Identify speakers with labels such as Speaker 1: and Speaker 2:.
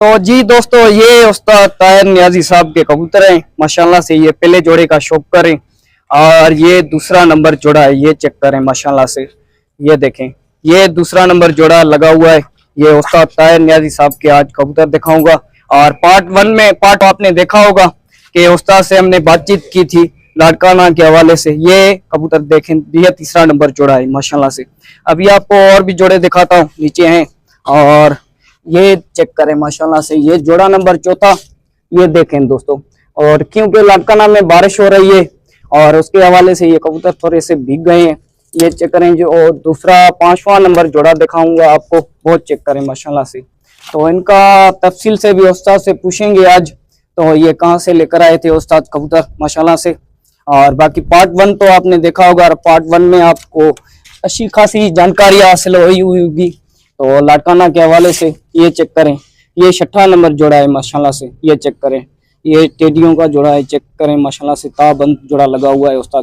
Speaker 1: तो जी दोस्तों, ये उस्ताद ताहिर नियाजी साहब के कबूतर हैं माशाल्लाह से। ये पहले जोड़े का शौक करें और ये दूसरा नंबर जोड़ा है, ये चेक करें माशाल्लाह से। ये देखें, ये दूसरा नंबर जोड़ा लगा हुआ है। ये उस्ताद ताहिर नियाजी साहब के आज कबूतर दिखाऊंगा। और पार्ट 1 में आपने देखा होगा कि उस्ताद से हमने बातचीत की थी लाड़काना के हवाले से। ये कबूतर देखें, ये तीसरा नंबर जोड़ा है माशाल्लाह से। अभी आपको और भी जोड़े दिखाता हूँ, नीचे हैं। और ये चेक करें माशाल्लाह से, ये जोड़ा नंबर चौथा, ये देखें दोस्तों। और क्योंकि लाड़काना में बारिश हो रही है और उसके हवाले से ये कबूतर थोड़े से भीग गए हैं। ये चेक करें जो, और दूसरा 5वां नंबर जोड़ा दिखाऊंगा आपको, बहुत चेक करें माशाल्लाह से। तो इनका तफसील से भी उस्ताद से पूछेंगे आज, तो ये कहाँ से लेकर आए थे उस्ताद कबूतर माशाल्लाह से। और बाकी पार्ट 1 तो आपने देखा होगा, और पार्ट 1 में आपको अच्छी खासी जानकारी हासिल हुई होगी। तो लाड़काना के हवाले से ये चेक करें, ये 6ठा नंबर जोड़ा है माशाल्लाह से। ये चेक करें, ये टेडियों का जोड़ा है, चेक करें माशाल्लाह से। ताबंद जोड़ा लगा हुआ है उस्ताद।